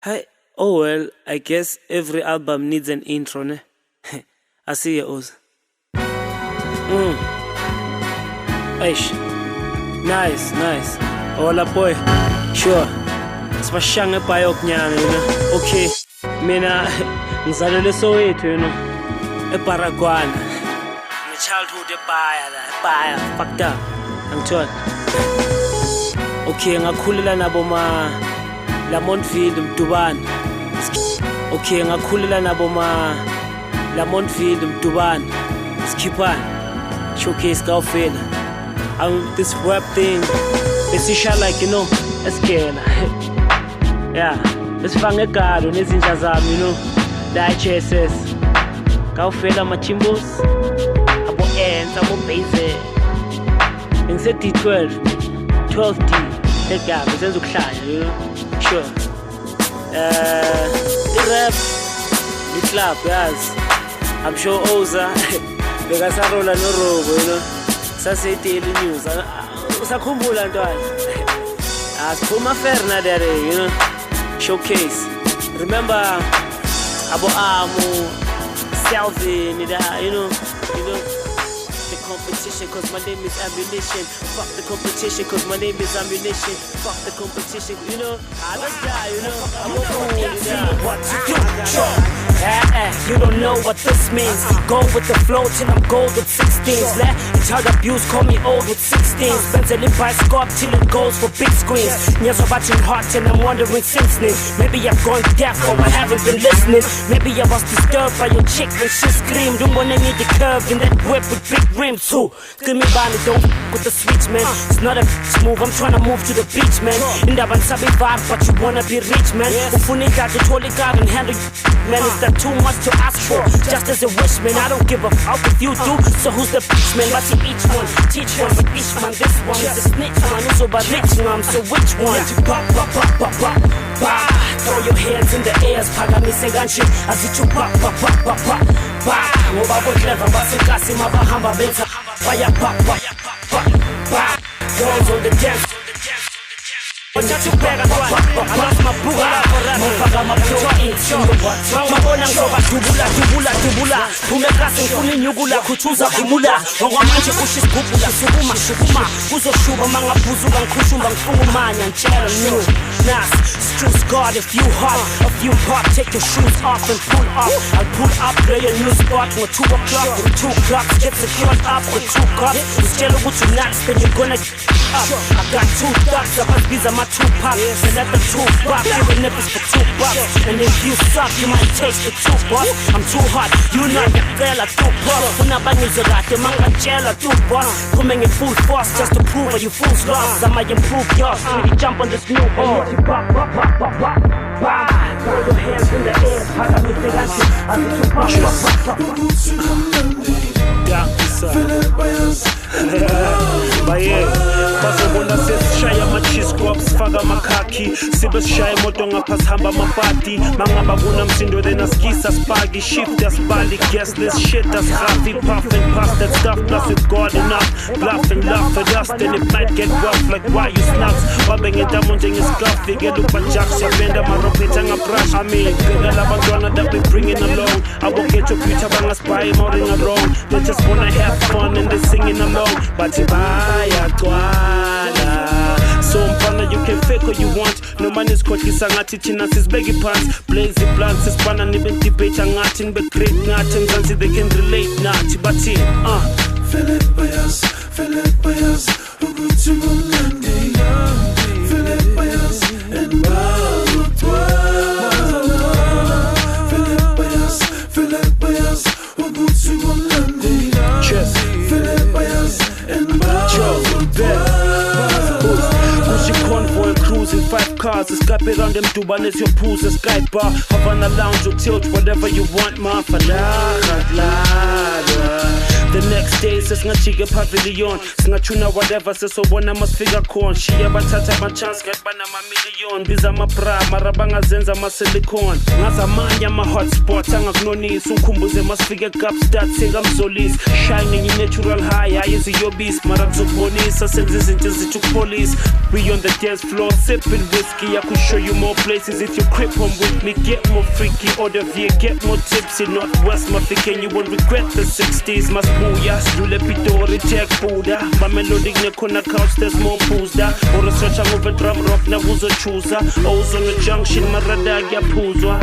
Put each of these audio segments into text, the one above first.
Hi. Oh well, I guess every album needs an intro, ne? I see you, Oz. Aish. Nice. Hola boy. Sure. Sibashanga eBayoknyanga, you know. Okay. Mina ngizalelwe eSoweto, you know. eBaragwana. My childhood eBaya, fucked up. Angithola. Okay, ngakhulela nabo Lamontville Mdubane. Okay, ngakhulela nabo Lamontville Mdubane. Skipani. Showcase Kaufela. This rap thing, it's like, you know, eskela. Yeah, it's fangegado nezinja zami, you know. Digest Kaufela machimbos. Abo ends, abo base. Ngise D12, 12D. Ega, besenza ukuhlanya, you know. Sure. The rap, the club, yes. I'm sure Oza. Bekasarola no robo, you know. Saseyiteli news. Usakhumbula ntwana. Asiphuma Ferna there, you know. Showcase. Remember Abo Amu, Selvin, you know. The competition, cause my name is ammunition. Fuck the competition, cause my name is ammunition. Fuck the competition, you know. I just die, you know. I'm a fool, you know what to do. You don't know what this means. Go with the flow till I'm gold with 16s. Child abuse, call me old with 16s. Benzelin by Scott till it goes for big screens. Yes, I'm watching hot and I'm wondering since then. Maybe I've gone deaf or I haven't been listening. Maybe I was disturbed by your chick when she screamed. Don't wanna need the curve in that whip with big rims too. Give me body, don't with the switch, man. It's not a move, I'm trying to move to the beach, man. In the Bansabi vibe, but you wanna be rich, man. Ufunika to totally God and handle you, man. Is that too much to ask for? Just as a wish, man. I don't give a fuck if you do. So who's the bitch, man? But each one, teach one, but each man. This one is a snitch, man. Who's about rich, man? So which one? Throw your hands in the air, Pagamise Ganshi. As it you pop. Mobile clever, but the Kasima Bahamba Benta. Fire pop. Girls on the dance. I lost my boogalá, Mofaga mapua Mabona ngoba dubula Umekasi ngifuna inyugula Kuchuza kumula Ongwamanje kushisigubula Sukuma Kuzoshuba mangabhuzuka Ngikhushumba ngifungumanya Ngitshela new Nas, choose God if you hot If you pop, take your shoes off and pull up I'll pull up, play a new spot With 2 o'clock, with 2 clocks Get secured up with 2 cups Ngitshela ukuthi nuts, then you're gonna get up I got 2 ducks, abazibiza my 2 packs And let the 2 bucks, giving nipples for 2 bucks And if you suck, you might taste the 2 bucks I'm too hot, you not the fella 2 bucks Unabanyuze kahle, mangajela 2 bucks Coming in full force just to prove you fools lost I might improve yours, when you jump on this new ball Throw your hands in the air, paga mi tegante Baye, bazobona sesishaya ama-cheese sifaka amakhakhi sibe sishaya imoto ngaphasi hamba amapati mangaba kunamsindo then askisa spagi shift asibali gasless shit asirafi puff and pass that stuff plus with God enough bluff and laugh at us then it might get rough like why you snuts wabe ngentamo njengescuff igela ubajak siyabenda marophetha ngabrush I mean bheka labantwana that we bringing along I won't get your future bangaspayi mouring along they just wanna have fun and they singing along bathi bayagcwala so mfana you can fake all you want no man is khohlisa ngathi thina sisibeka pants blaze plants sisibana nibe debate ngathi nibe great ngathi mzansi they can relate nathi bathi feel it by us ukuthi kumnandi feel it by us and feel it by us ukuthi kumnandi feel it by us and convoy cruising 5 cars, escape around them Duban is your pools, a sky bar Havana lounge or tilt, whatever you want, ma falaga The next day sesingajike pavilion singachuna whatever sesobona masifika khona shiya bathatha ama-chance ngathi banama-million biza ama-bra mara bangazenza ama-silicon ngazamanye ama-hotspots angakunonisa ukhumbuze masifike ekapstad singamzolisi shining i-natural high hayi iziyobisi mara kuzokubonisa senza izinto ezithi ukupolice we on the dance floor sipping whiskey I could show you more places if you creep home with me get more freaky order via get more tipsy Northwest mafike you won't regret the 60s masbuya sidlule Pitori Jack Buddha mamelodi kunekhona couch there's more booze da or search over drum rock na uzochuza O's on the junction marada kuyaphuzwa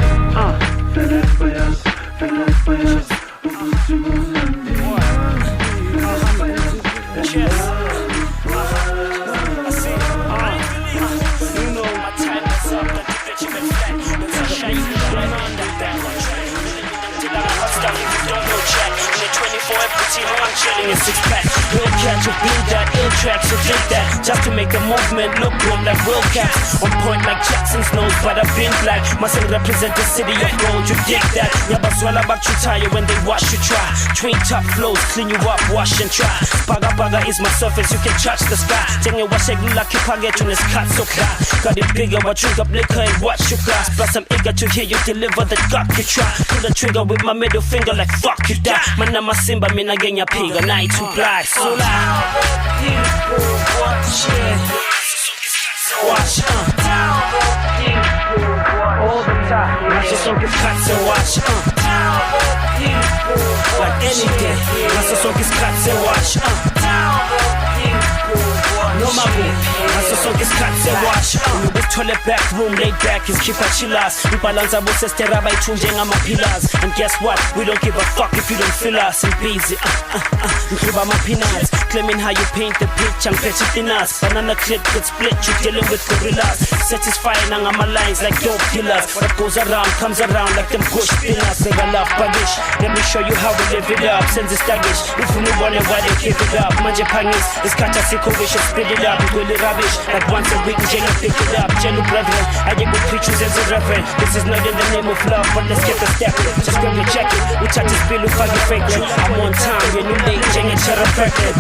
I'm chilling in 6-pack. Real catch, you build that ill track, so drink that just to make the movement look good like real caps. On point like Jackson's nose, but I've been black. Mustn't represent the city of gold, you dig that? Nyabaswala back you tire when they watch you try. Twin top flows, clean you up, wash and try. Baga is my surface, you can touch the sky. Tenga wash egg lucky paget when it's cut so cry. Got it bigger, but drink up liquor and watch you glass. Plus I'm eager to hear you deliver the gut you try. Pull the trigger with my middle finger like fuck you die. Man, I'm a simba, me na genya pig, and I too fly. So loud. Watch it. Watch all the time. My song is cuts and watch like any day. My song is cuts and watch no my boy. My song is cuts and watch with toilet back room laid back is keep a chillas. We balance our sister by changing on my pillars. And guess what? We don't give a fuck if you don't feel us and busy. Give my peanuts. Claiming how you paint the picture and catch it in us. Banana clip get split, you dealing with gorillas. Satisfying on my lines like dope killers. What goes around comes around like them push spinners. Say I love baggage. Let me show you how we live it up. Send the staggage. If you move on and why they give it up. Manje pangis, it's catch a sickle, we should spit it up. Really rubbish. Like once a week, Jenny pick it up. Jenny brethren, I get good preachers as a reverend. This is not in the name of love, but let's get the step. Just grab your jacket. We touch this bill, look like a fake. I'm on time, when you late, Jenny shut up record.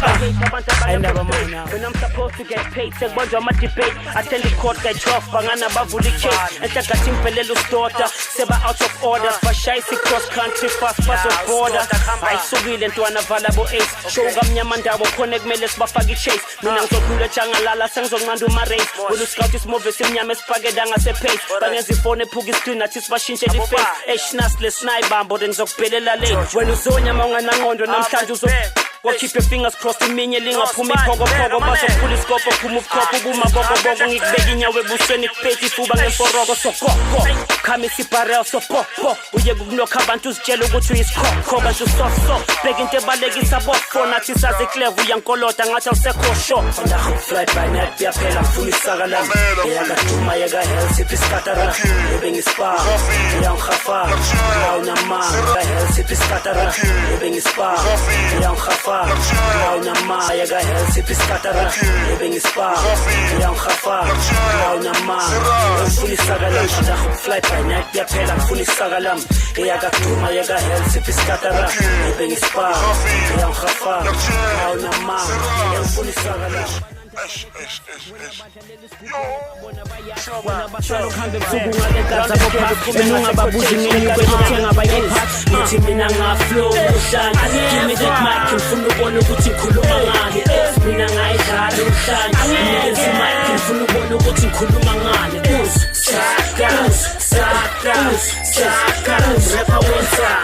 I never mind now. When I'm supposed to get paid, say one on my debate. I tell the court get rough, bangana bavuli case. And take a timpelelo daughter, seba out of order. But shy cross country fast pass of border. I so willing to an available ace. Show gam nyamanda will connect me, let's bafagi chase. Minang so kula changa lala sang zong mandu ma race. When you scout this movie, sim nyame spagedanga se pace. Bangenzi phone pugi screen at his machine the face. Esh nasle snipe bambo den zok pelela lane. When you saw nyamanga nangondo namhlanje so well, keep your fingers crossed to me, linga pumi pogo pogo baso pulis kopo kumove kopo buma bogo bogo ngikbegi nyawe busweni peti fuba ngeforogo so go kami siparel so po uye kunoka abantu sitshela ukuthi uyisikho bantu so bekinte balekisa bofo nathi sazi clever uyankolota ngathi awusekho show ndaho fly by night yaphela mfuna isaka lami eyakaduma yaka health ipiskatara ebengispa yanghafa awuna ma health ipiskatara ebengispa yanghafa Launa ma yaga health ipiskatara ebengispa yanghafa launa ma mfuni sagalam ndaho fly by night yaphela mfuni sagalam eyakaduma yaga health ipiskatara ebengispa yanghafa launa ma mfuni sagalam Give me that mic and from the one who put in Kulumangani. Mina ngaidlala uhlanje. Niggas mic and from the one who put in Kulumangani. Saka. Rapper winter.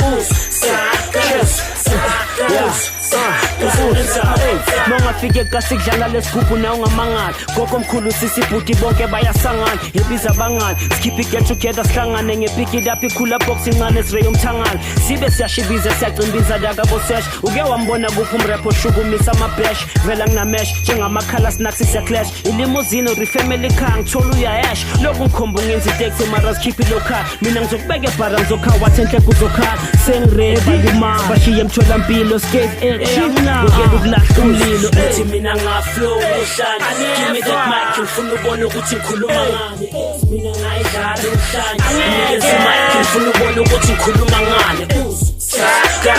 Mongafike kasikudlala lesigubhu na ungamangala kokomkhulu sisibhuti bonke bayasangana ebiza bangani skip get together sihlangane ngepick it up ikhula box incane sireyo umthangala sibe siyashibiza siyacimbiza daka bosesh uke wambona kuphi umrap oshukumisa amabash vela nginamesh njengamakhala snacks siyaclash ilimuzino refamily car ngithola uyahash lokhu ngikhomba ngenza taxi mara skip it local mina ngizokubeka ebhara ngizokha wathi enhle kuzokhala sengiredi ngima bashiye emtholampilo skate China, get the black umlilo. Uthi mina ngaflow uhlanje. Give me that mic ngifuna ubone ukuthi ngikhuluma ngani. Mina ngayidlala uhlanje. Niggas mic ngifuna ubone ukuthi ngikhuluma ngani. Saka.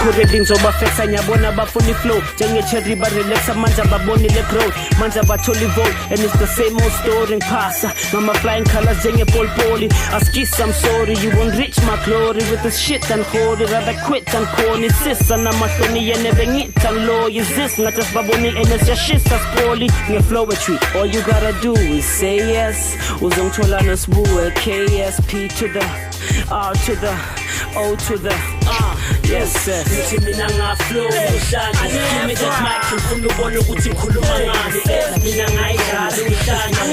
already ngizobafexa nyabona bafuna iflow njenge-cherry barelaxa manje ababonile growth manje abatholi vote and it's the same old story ngiphasa ngama-flying colors njenge-polpoli askis I'm sorry you won't reach my glory with this shit unholy rather quit than corny sisa namahloni yene bengitha ngiloyi zis ngathi asibaboni enesiyashisa sipoli nge-flowetry all you gotta do is say yes uzongithola nosibuwe KSP to the R to the O to the yes sir ngithi mina ngaflow uhlanya give me that mic ngifuna ubone ukuthi ngikhuluma ngani mina ngayidlala uhlanya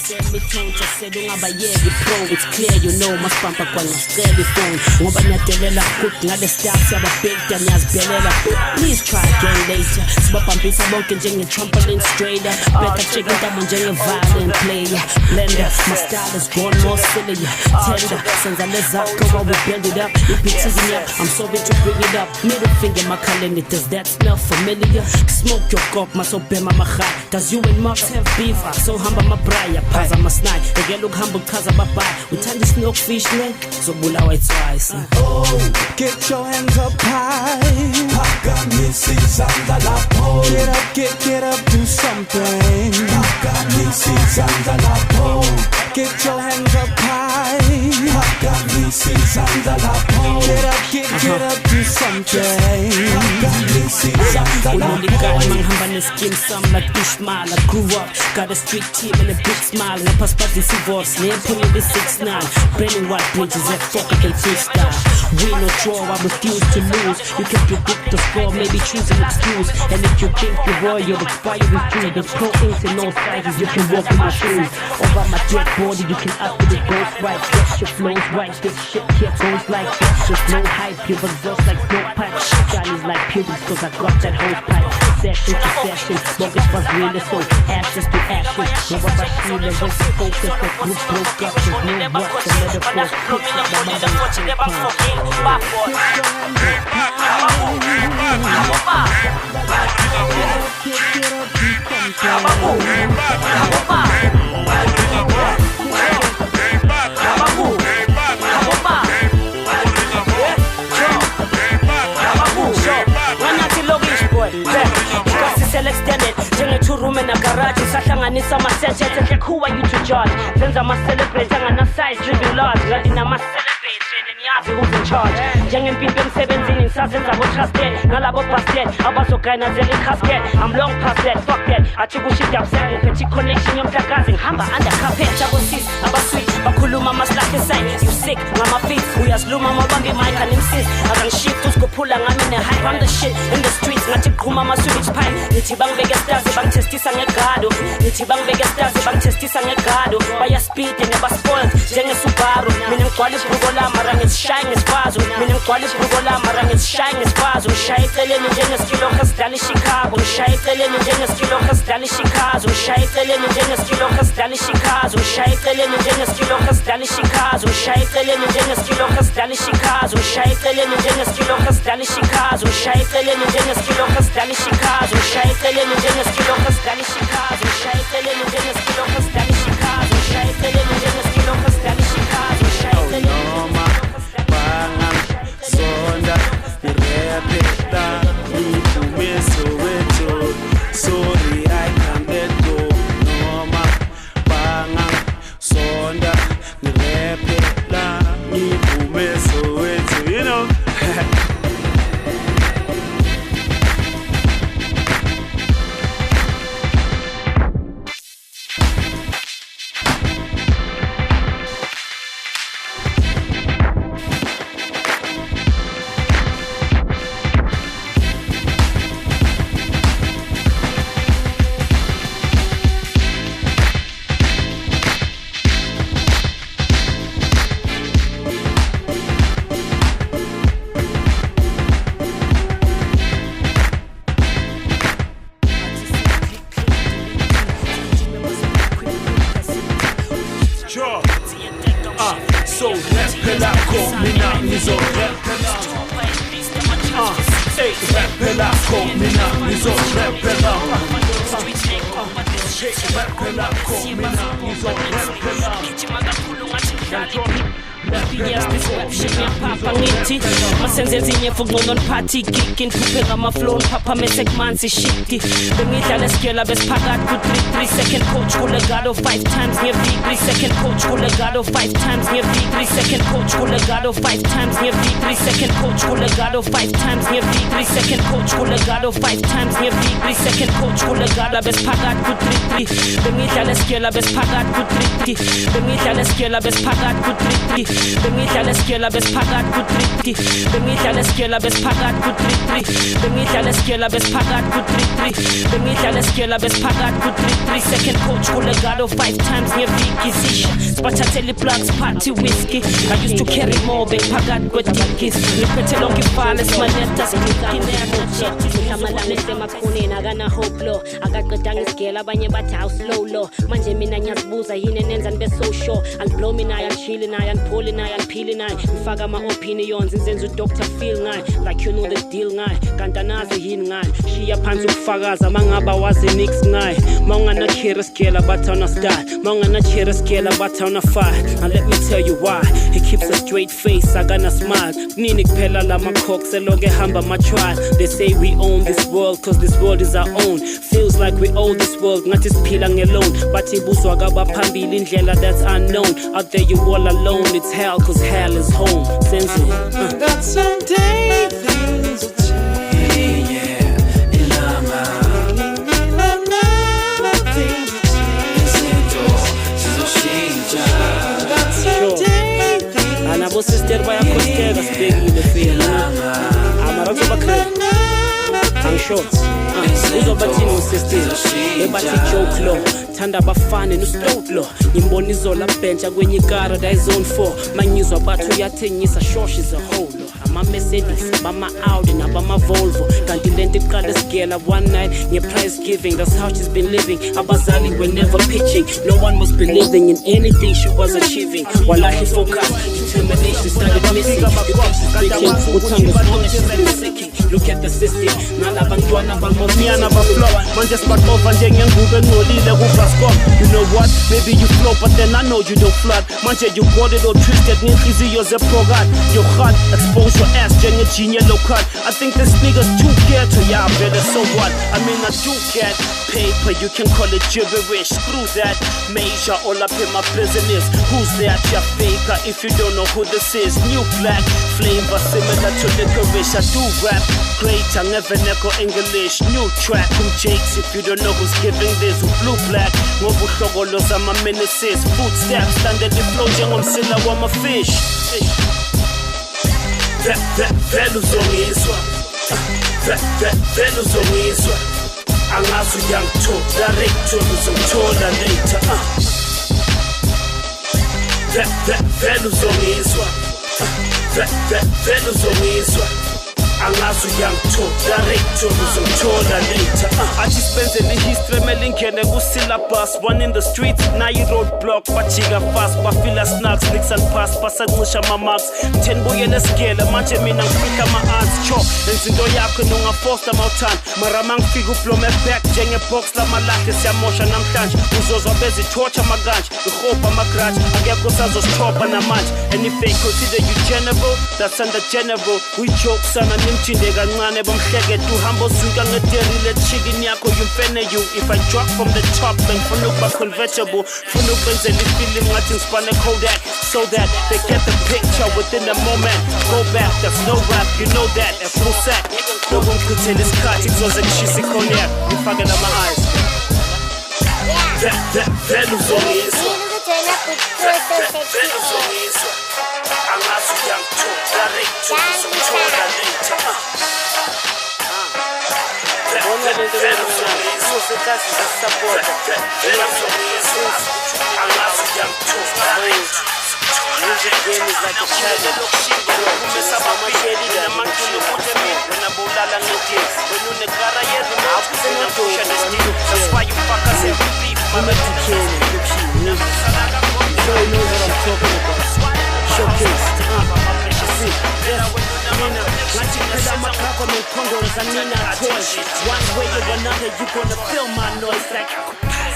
send me tones I said ungabayeki pro it's clear you know masipampa kwangasicela phone ngoba niyadelela ukuthi ngale style siyababhekta niyazibhelela please try again later sibabhambisa bonke njenge-trampoline straighter better check intamo njenge-violent player blender my style is gone more sillier tender senza lezakho while we build it up it is in I'm sorry to bring it up middle finger makhaleni does that smell familiar smoke your cock masobhema mahai does you and Marks have beef so hamba mabraya phaza masnai egela ukuhamba uchaza babaya uthanda isnockfish ne zobulawa twice Get your hands up high phakamisa lapho get up do something phakamisa lapho get your hands up high phakamisa lapho get up do something phakamisa lapho manghamba neskin some like Ishmael I grew up got a street team and a big smile ngaphasiphathi divorce nephunye the 6'9 branding white bridges that fuck I can freestyle win or draw I refuse to lose you can predict the score maybe choose an excuse and if you think you're royal the fire is true the pro inks in all sizes you can walk in my shoes over my dead body you can up with the ghost right get your flows right this shit here goes like this just no hype you exhaust like dope pipe Johnny's like pubic cause I got that whole pipe session to session bogus was really so ashes to ashes never but she never focus the group broke up there's no work the metaphors extended njenge-2 room in a garage usahlanganisa ama-sessions and who are you to judge senza ama-celebrate angana-size living large ngathi nama-celebrate niyazi who's in charge njengempimpi emsebenzini ngisazenza abo-trusted nalabo busted abazogayinazela i-casket I'm long past that fuck that athi kushida upset ngiphethe i-connection yomhlakazi ngihamba undercarpet abo-sis aba-sweet bakhuluma ama-slack aside you sick ngama-feet uyaziluma amabambi mic anemsis azangishift usikuphula ngami ne-hype I'm the shit in the streets ngathi qhuma ama-switch pipe nithi bangibeke stars bangithestisa ngegado nithi bangibeke stars bangithestisa ngegado bayaspeed nebaspoiled njenge-Subaru mina ngigcwala ibhuko lami mara ngisishaye ngesifazo mina ngigcwala ibhuko lami mara ngisishaye ngesifazo ngishaye eceleni njengeskilokha sidlala iChicago ngishaye eceleni njengeskilokha sidlala iChicago ngishaye eceleni njengeskilokha sidlala iChicago ngishaye eceleni njengeskilokha sidlala iChicago ngishaye eceleni njengeskilokha sidlala iChicago ngishaye eceleni njengeskilokha sidlala iChicago ngishaye eceleni njengeskilokha sidlala iChicago ngishaye eceleni njengeskilokha sidlala iChicago ngishaye eceleni njengeskilokha sidlala iChicago ngishaye eceleni njengeskilokha sidlala iChicago ngishaye eceleni noma bangasonda irepeta iphume Soweto sorry I can't let go noma bangasonda irepeta iphume Soweto you know so rappela mina nizo rappela rappela mina nizo rappela rappela mina nizo rappela Yes, this rap shit ngiyapapa ngithi masenze ezinye fuqono niphathi kicking kupheka amaflow papa mese kumanzi shiti bengidlala esigela besiphakathi ku 3 second coach kulegado 5 times ngiye 3 second coach kulegado 5 times ngiye 3 second coach kulegado 5 times ngiye 3 second coach kulegado 5 times ngiye 3 second coach kulegado 5 times ngiye 3 second coach kulegado besiphakathi ku 3 bengidlala esigela besiphakathi ku 3 bengidlala esigela besiphakathi ku 3 bengidlala esigela besiphakathi ku 3 bengidlala esigela besiphakathi ku 3 bengidlala esigela besiphakathi ku 3 bengidlala esigela besiphakathi ku 3 second coach kulegado 5 times ngiye vikizisha siphathathela i-plugs party whiskey I used to carry more phakathi kwedikis ngiphethe lonke ifale simaneta Mhlamalame semakhoneni akana hope lo akaqedanga isigela abanye bathi how slow lo manje mina ngiyazibuza yini nenzani be-social angiblow mina angichili naye angipholi naye angiphili naye ngifaka ama-opinions izenza udr feel ngaye like you know the deal ngaye kanti anazi yini ngaye shiya phansi ukufakaza mangaba wazi nix ngaye ma unganakhira isigela bathi awuna-style ma unganakhira isigela bathi awuna-fire now let me tell you why he keeps a straight face akana-smile kunini kuphela lama-cox eloke ehamba ama-trial they say we own this world cause this world is our own feels like we owe this world ngathi siphila ngelone bathi ibuzwa kabaphambili indlela that's unknown out there you all alone it's hell cause hell is home sense That someday things will change. Yeah, ilanga. Things will change. Izinto zizoshintsha. That someday things anabo sister bayakhosteka sibekile fela amaratho bakhe angisho uzobathini usister ebathi joke lo thanda abafane nostop lo ngimbona izola bench kwenye ikara da zone 4 mangizwa bathu uyathengisa shosh is a whole ama-Mercedes bama-Audi nabama-Volvo kanti lento iqala esigela one night nge-prize giving that's how she's been living abazali were never pitching no one was believing in anything she was achieving while I focus determination started missing the bitching uthando sinking look at the system nalabantwana bamomiyana baflow manje sibaqova njengengubo engcolile ku-Vascom you know what maybe you flow but then I know you don't flood manje you got it all twisted ngenhliziyo zeprokat your heart expose your ass njengejinye local I think this nigga's too ghetto yeah better so what I mean I do get paper you can call it gibberish screw that major all up in my business who's that ya faker if you don't know who this is new black flavor similar to licorice I do rap great I never neko English new track from Jakes if you don't know who's giving this blue black ngobuhlokolo zama menaces footsteps standard the flow njengomsila wama fish vele uzongiswa vele uzongiswa angazi uyangithola direct uzongithola later vele uzongiswa vele uzongiswa angazi uyangithola direct uzongithola later athi sibenzele history emele ingene ku-syllabus one in the streets nayi roadblock bajika fast bafila snacks nicks and pass basancisha ama-marks 10 buyele esigele manje mina ngifihla ama-arts cho enzinto yakho nongafosta mawuthanda mara mangifika ublome back njengebox lamalahle siyamosha namhlanje uzozwa bezithotsha makanje ihopha amagrudge akekho sazosithopa namanje and if they consider you general that's under general we joke sana nimthinde kancane bomhlekede uhamba osuka ngederile chicken yakho yumfene you if I drop from the top then funa ukuba convertible funa ukwenzela ifilm ngathi ngisipane Kodak so that they get the picture within the moment go back that's no rap you know that a full set loku ngichithela isikhathi kuzoze kushisa ikhona ngifake nama-eyes vele uzongiswa vele uzongiswa angazi uyangithola direct uzongithola later vele uzongiswa vele uzongiswa angazi uyangithola direct music game is like a challenge kumesa mapisheli namakulu kutemini nabulala ngedis when unekara yezinapusha nestil that's why you fuckers every beef mametikeni you know what I'm talking about showcase my government condoms and me not toys one way or another you gonna feel my noise like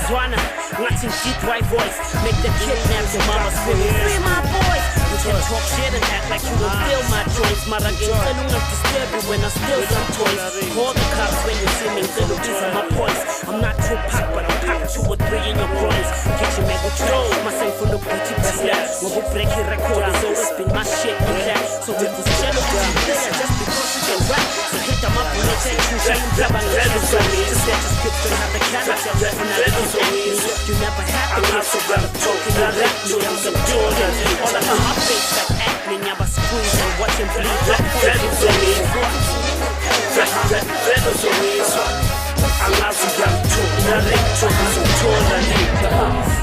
Zwana, ngathi ngishit white voice. Make them kidnap your mama screaming, free my boys. You can talk shit and act like you will feel my choice. Mara ngicela ungadisturb you when I steal some toys. Call the cops when you see me, ngicela these are my boys. I'm not too packed, but I'm packed 2 or 3 in your groins. Catch you make a trail, my same for the booty back. When we break your record, it's always been my shit in that. So if it's shallow, just because you can rap. So hit them up when they take you, try and grab on the level for me. Just get your script and have the character, rapping out of the way. You never had to get so grab a talking, I rap me, I'm subduing. All of my face like acne, never squeeze and watch him bleed. Rebels on me, rebels on me. I love you, I'm talking, I like talking, so tall, I hate the house.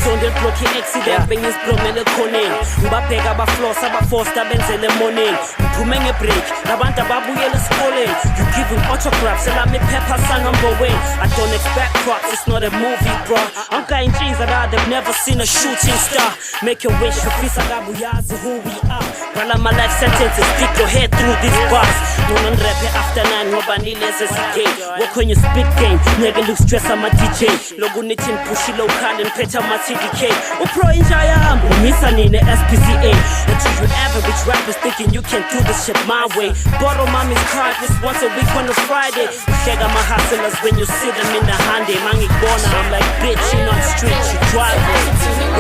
Sonde bloke accident bengis blomele khoneni ngibabheka abafloss abafoster benzele morning ngiphume ngebreak labantu ababuyela esikoleni you giving autographs elami paper sangamboweni I don't expect props it's not a movie bro I'm going things that I've never seen a shooting star make your wish ufisa kabuyazi who we are while my life sentences stick your head through these bars don't rap after 9 ngoba nileze sigate work on your spit game nigga look stress I'm a DJ lokunithi push local and petha my TDK Upro injaya umisa nine SPCA until you average rappers thinking you can do this shit my way borrow mommy's card this once a week on a Friday shega my hustlers when you see them in the handy mangi corner I'm like bitch you not street you drive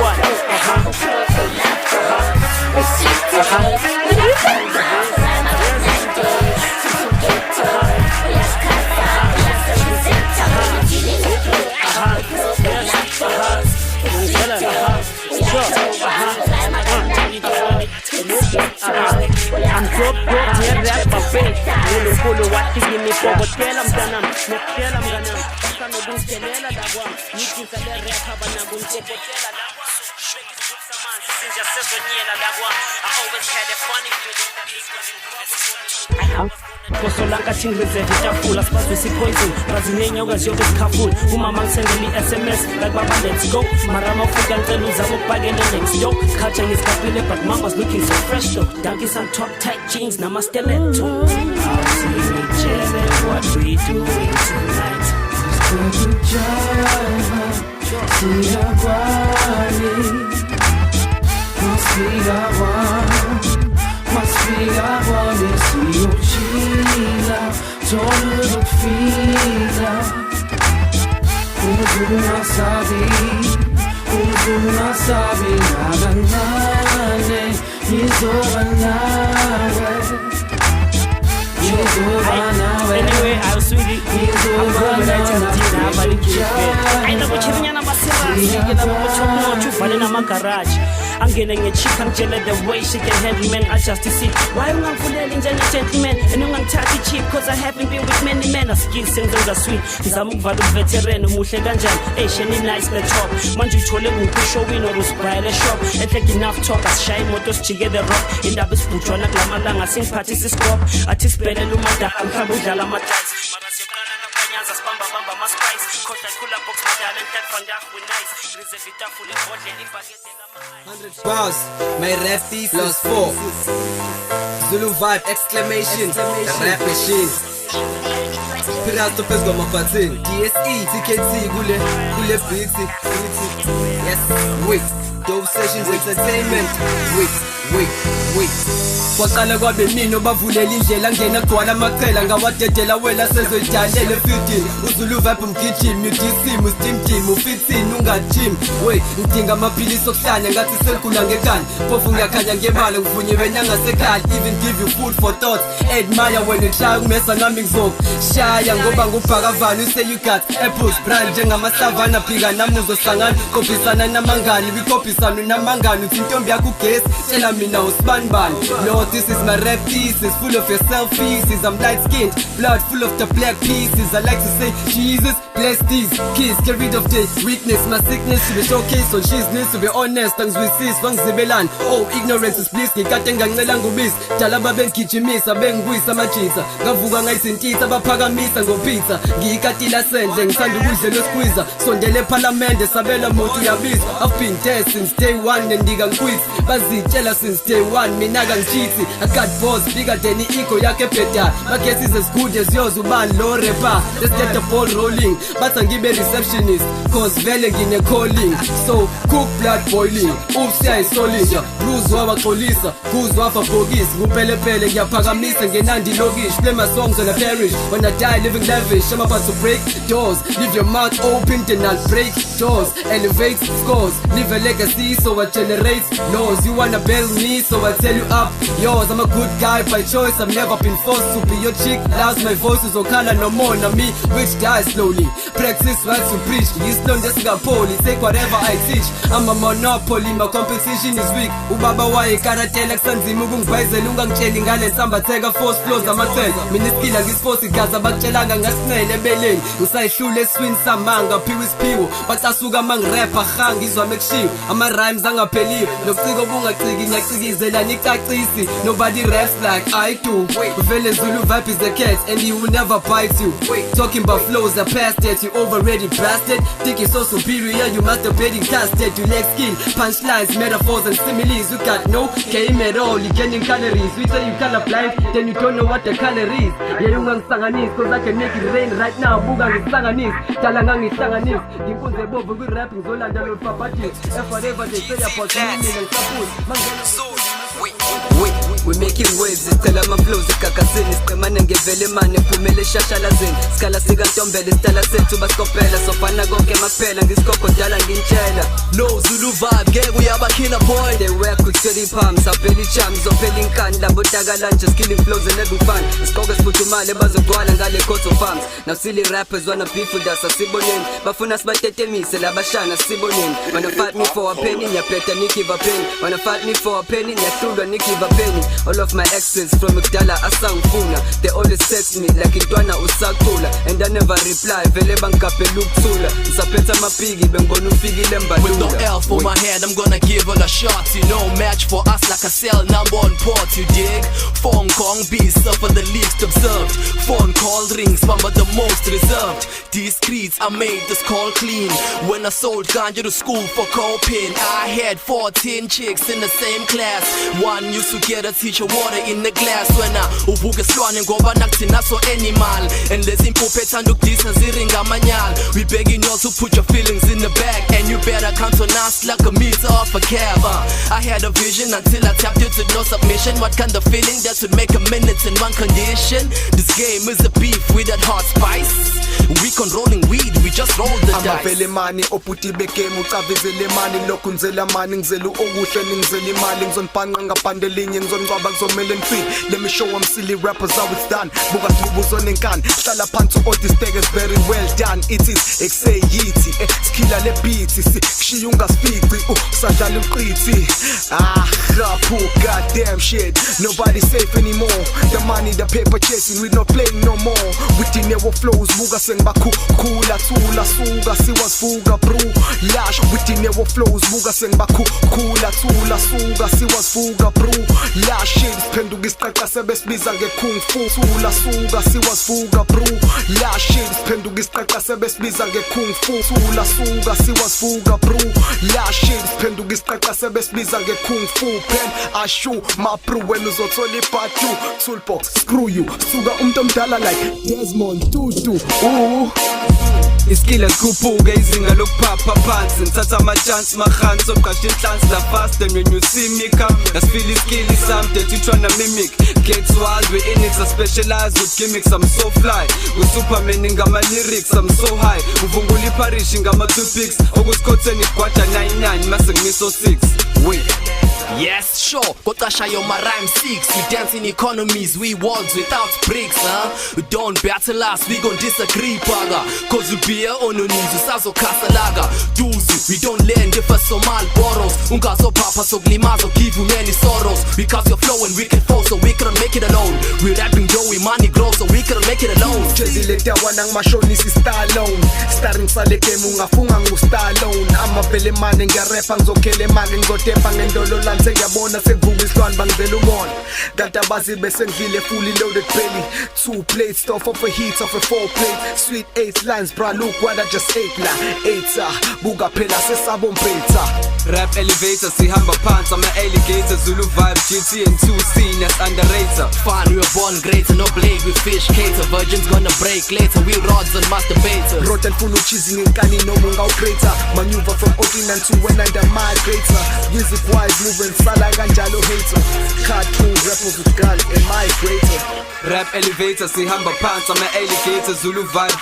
what I'm so broke, near rap my face. Follow what you give me for, but tell them that I'm gonna. I'm gonna do Telela Dagwa. You can tell the rap, but I'm going to Telela Dagwa. I always had a funny feeling that he's going to do this. Kosolaka chingrize vitafula space poison bazinenya ukaziyobe sikhafula uma mangisendeli SMS like baba let's go marama ufika ngicela uzama ukubhakela next yo culture ngisikapile but mama's looking so fresh though danke some top tight jeans nama stiletto I'll see each other what we doing tonight Good job, see your body must be the one see you chila, todo fila. Una sabi, nada nane, Anyway, I was sweetie. I know what you're garage. I'm getting a chick, I'm jelly the way she can handle men. I just see why I'm not fully in gentleman. And I'm not touchy cheap cause I haven't been with many men. I skill sings on the sweet. Is I'm a veteran, Mushe Ganjan, Asian nice the top. Manju Chole will push a win or buy the shop. And take enough talk as shy motors to get the rock. In the best food, Chona Lamalanga, sing parties is stop. Artist better lumada, I'm Kabujala Matas. Bamba bamba my spice. Cause I cool up box my talent that fund out with nice. Rizevita full of body if I get 100 bars, my rap thief plus 4 Zulu vibe, exclamation, rap machine Pirato pesgo mapatin DSE, TKT, gule beaty Yes, wait, dope sessions, entertainment Wait Kwaqala kwabe mina bavulela indlela ngena gcwala amaqhela ngawadedela wela sezoyidalela 15 uZulu vibe umgijimi udisimo steam ufitini ungajim wait ngidinga amaphilisi okuhlanya ngathi seligula ngekani phofu ngiyakhanya ngebala ngivunyiwe nangasekhaya even give you food for thought admire when ushaya kumesa nami ngizoshaya ngoba ngubhakavani say you got apples brand njengamasavana phika nami uzohlangana kophisana namangani bikophisana namangani uthi intombi yakho ugesi tshela mina usibani bani no this is my rap thesis full of your selfies I'm light skinned blood full of the black pieces. I like to say, Jesus, bless these kids. Get rid of the weakness, my sickness to be showcased on shizness. To be honest, angizwisisi, wangizibelani. Oh, ignorance is bliss, ngikade ngangincela ngubisi. Dala babengigijimisa, bengibuyisa amajitha. Ngavuka ngayizintitha, baphakamisa ngopizza. Ngiyikatila sendle, ngisanda ukudla losqueezer. Sondele eParliament, sabela moto yabiza. I've been there since day one, nendika ngiquit. Bazitshela since day one, mina kangichithi. I got balls bigger than ego yakhe better. My guess is as good as yours, ubani lo rapper. Let's get the ball rolling. But angibe receptionist, cause vele ngine calling. So cook blood boiling, upsiya isolija. Bruce wabaxolisa, Goose wafabhokisi. Kupelepele ngiyaphakamisa ngenandi lokish. Play my songs when I perish, when I die living lavish. I'm about to break doors, leave your mouth open then I'll break doors. Elevate scores, leave a legacy so I generate laws. You wanna build me so I tell you up yours. I'm a good guy by choice, I've never been forced to be your chick. Loves my voices or color no more than me, which dies slowly. Practice what you preach, you slow just got poly. Take whatever I teach, I'm a monopoly, my competition is weak. Ubaba waye karatela kusanzima ukungibhayizela ungangitsheli ngale nsamba theka force flows amathela. Mina iskila ngisforce igaza bakutshelanga ngasinele ebeleni. Ngisayihlule eswini samanga phiwe isiphiwo. Batasuka mangirapper hang ngizwa mekushiwo. Ama rhymes angapheliwe nokucika bungaciki ngiyacikizela nicacisi. Nobody raps like I do. Vele Zulu vibe is a cat and he will never bite you. Talking about flows are past that you already blasted. Think you're so superior you must have been casted. You lack skill, punchlines, metaphors and similes. You got no game at all, you getting calories. We say you colorblind, then you don't know what the color is. Yeah, you ngangisanganisi, cause I can make it rain right now. Buga ngisanganisi, tala ngangisanganisi. Ngimpunze bovu kwi-rapping, zolanda lo papati. If whatever they say about me, we're making waves, stella my flows, ikakasini. Stemane ngevele mane, phumele shashalazini. Skala sika ntombele, stella sethu baskopela. Sofana konke maphela, ngiskoko dala ngintshela. No Zulu vibe, ngeke uyabakhina boy. They work with 30 palms, apheli charms, opheli inkani. Labodakala nje, killing flows and having fun. Iskoko sifuthumale, bazogwala ngale coat of arms. Now silly rappers wanna beef with us, asiboneni. Bafuna sibatetemise, labashana siboneni. Wanna fight me for a penny, nyapeta give a penny. Wanna fight me for a penny, nyahlulwa give a penny. All of my exes from Mkdala asangifuna. They always text me like intwana usakula. And I never reply, vele bangikapela ukuthula. Ngisaphetha amapiki, bengibona ufikile mbalula. With no L for my head, I'm gonna give all a shot. You know, match for us like a cell number on port, you dig? Phone Kong beats suffer the least observed. Phone call rings, mama the most reserved. Discreet, I made this call clean. When I sold ganja to school for coping, I had 14 chicks in the same class. One used to get a teacher water in the glass. When I uvuke slwane ngoba nakuthina so animal. And lezi impuphu ethanda ukudisa ziringa amanyala. We begging you all to put your feelings in the bag. And you better count on us like a meter off a cab. I had a vision until I tapped into no submission. What kind of feeling that would make a minute in one condition? This game is a beef with that hot spice. We controlling weed, we just roll the dice. Amavele mani oputi begame ucavizele mani lokhu ngizela mani ngizela okuhle ngizela imali ngizonibhanqa ngaphandelinye ngizonqwaba ngizomela enfeet. Let me show them silly rappers how it's done. Buka sibuzo nenkani hlala phansi all this tag is very well done. It is exeyithi skilla le beat kushiya ungaspici sadlala uqithi. Rappu goddamn shit, nobody safe anymore. The money the paper chasing, we not playing no more. With the never flows buka sengibakhula thula suka siwasivuka bro lash. With the never flows buka sengibakhula thula suka siwasivuka bro lash. Shit siphenduka isiqaqa sebesibiza ngekung fu thula suka siwasivuka bro lash. Shit siphenduka isiqaqa sebesibiza ngekung fu thula suka siwasivuka bro lash. Shit siphenduka isiqaqa sebesibiza ngekung fu pen ashu my bro when uzothola ipatu toolbox screw you suka umuntu omdala like Desmond Tutu. Iskilla sikhuphuke izinga lokuphapha phansi. Ngithatha ama-chance mahansi oqasha inhlansi la fast. And when you see me come, let's feel iskill is something you tryna mimic. Get wild, we in it, I specialize with gimmicks. I'm so fly, with Superman ngama lyrics, I'm so high. Uvungula iparish ngama 2 picks. Okusikhotheni igwaja 99 mase ngimiso 6. Wait Yes, sure, kotasha yo my rhyme 6. We dance in economies, we walls without bricks, huh? We don't battle us, we gon' disagree, paga. Cause we be here on our knees, usazo kasalaga. Duzi, we don't lend if a Somal borrows. Ungazo papa so glimazo give you many sorrows. Because you're flowing, we can fall, so we couldn't make it alone. We rapping Joey, money grow, so we couldn't make it alone. Jezi letawa ng mashoni si Stallone. Starring sa leke munga fungang Stallone. Amabele mane ngarepang zokele mage ngotepang endolo lan sengiyabona sengvugiswan bang velumon. Gatabazi besengile fully loaded belly. 2 plates stuff off a heat of a 4 plate. Sweet 8 lines, bra look what I just ate la. 8 buga pela se sabon pizza. Rap elevator, sihamba pants, I'm an alligator. Zulu vibe, GT and 2C, that's underrated. Fine, we were born greater, no blade, we fish cater. Virgins gonna break later, we rods and masturbators. Rotten full of cheesing in Kani no munga crater. Maneuver from ordinary to when under my greater. Music wise moving sala ganjalo hater. Cartoon rappers with gun and my greater. Rap elevator, sihamba pants, I'm an alligator. Zulu vibe,